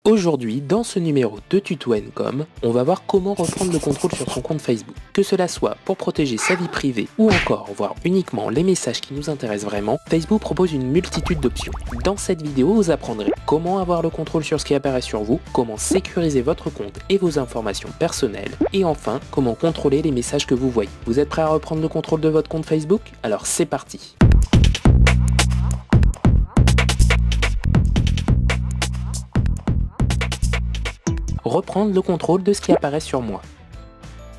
Aujourd'hui, dans ce numéro de Tuto Com, on va voir comment reprendre le contrôle sur son compte Facebook. Que cela soit pour protéger sa vie privée ou encore voir uniquement les messages qui nous intéressent vraiment, Facebook propose une multitude d'options. Dans cette vidéo, vous apprendrez comment avoir le contrôle sur ce qui apparaît sur vous, comment sécuriser votre compte et vos informations personnelles, et enfin, comment contrôler les messages que vous voyez. Vous êtes prêts à reprendre le contrôle de votre compte Facebook? Alors c'est parti! Reprendre le contrôle de ce qui apparaît sur moi.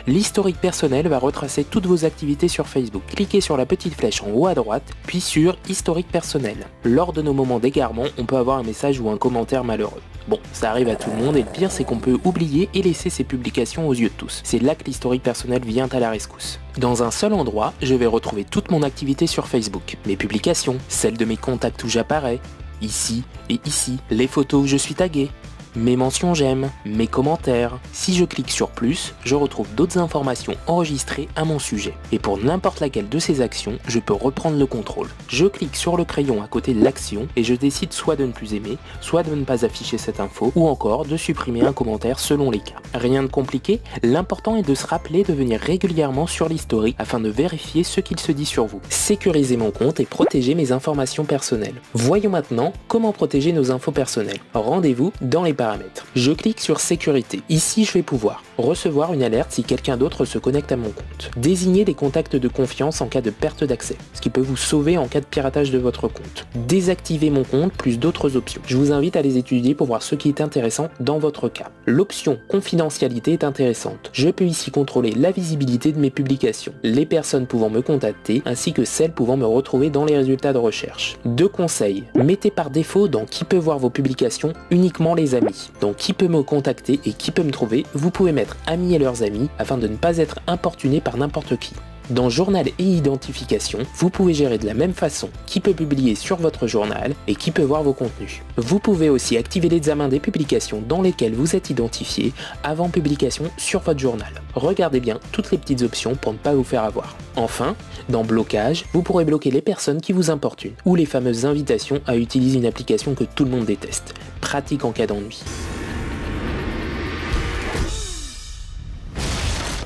L'historique personnel va retracer toutes vos activités sur Facebook. Cliquez sur la petite flèche en haut à droite, puis sur Historique personnel. Lors de nos moments d'égarement, on peut avoir un message ou un commentaire malheureux. Bon, ça arrive à tout le monde et le pire c'est qu'on peut oublier et laisser ses publications aux yeux de tous. C'est là que l'historique personnel vient à la rescousse. Dans un seul endroit, je vais retrouver toute mon activité sur Facebook. Mes publications, celles de mes contacts où j'apparais, ici et ici, les photos où je suis tagué, mes mentions j'aime, mes commentaires. Si je clique sur plus, je retrouve d'autres informations enregistrées à mon sujet. Et pour n'importe laquelle de ces actions, je peux reprendre le contrôle. Je clique sur le crayon à côté de l'action et je décide soit de ne plus aimer, soit de ne pas afficher cette info, ou encore de supprimer un commentaire selon les cas. Rien de compliqué, l'important est de se rappeler de venir régulièrement sur l'historique afin de vérifier ce qu'il se dit sur vous. Sécuriser mon compte et protéger mes informations personnelles. Voyons maintenant comment protéger nos infos personnelles. Rendez-vous dans les paramètres. Je clique sur sécurité. Ici, je vais pouvoir recevoir une alerte si quelqu'un d'autre se connecte à mon compte. Désigner des contacts de confiance en cas de perte d'accès, ce qui peut vous sauver en cas de piratage de votre compte. Désactiver mon compte plus d'autres options. Je vous invite à les étudier pour voir ce qui est intéressant dans votre cas. L'option confidentialité est intéressante. Je peux ici contrôler la visibilité de mes publications, les personnes pouvant me contacter ainsi que celles pouvant me retrouver dans les résultats de recherche. Deux conseils. Mettez par défaut dans qui peut voir vos publications uniquement les amis. Donc qui peut me contacter et qui peut me trouver, vous pouvez mettre amis et leurs amis afin de ne pas être importuné par n'importe qui. Dans journal et identification, vous pouvez gérer de la même façon qui peut publier sur votre journal et qui peut voir vos contenus. Vous pouvez aussi activer l'examen des publications dans lesquelles vous êtes identifié avant publication sur votre journal. Regardez bien toutes les petites options pour ne pas vous faire avoir. Enfin, dans blocage, vous pourrez bloquer les personnes qui vous importunent ou les fameuses invitations à utiliser une application que tout le monde déteste. Pratique en cas d'ennui.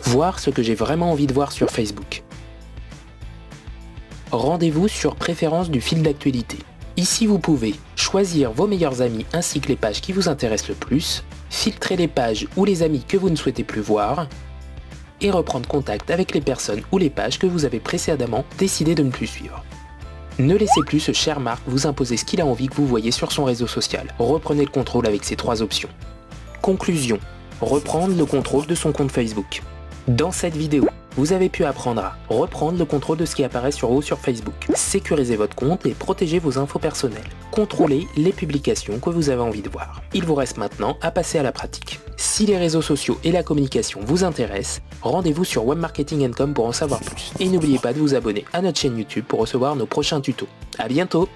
Voir ce que j'ai vraiment envie de voir sur Facebook. Rendez-vous sur Préférences du fil d'actualité. Ici vous pouvez choisir vos meilleurs amis ainsi que les pages qui vous intéressent le plus, filtrer les pages ou les amis que vous ne souhaitez plus voir, et reprendre contact avec les personnes ou les pages que vous avez précédemment décidé de ne plus suivre. Ne laissez plus ce cher Marc vous imposer ce qu'il a envie que vous voyez sur son réseau social. Reprenez le contrôle avec ces trois options. Conclusion. Reprendre le contrôle de son compte Facebook. Dans cette vidéo, vous avez pu apprendre à reprendre le contrôle de ce qui apparaît sur vous sur Facebook, sécuriser votre compte et protéger vos infos personnelles, contrôler les publications que vous avez envie de voir. Il vous reste maintenant à passer à la pratique. Si les réseaux sociaux et la communication vous intéressent, rendez-vous sur webmarketing.com pour en savoir plus. Et n'oubliez pas de vous abonner à notre chaîne YouTube pour recevoir nos prochains tutos. À bientôt!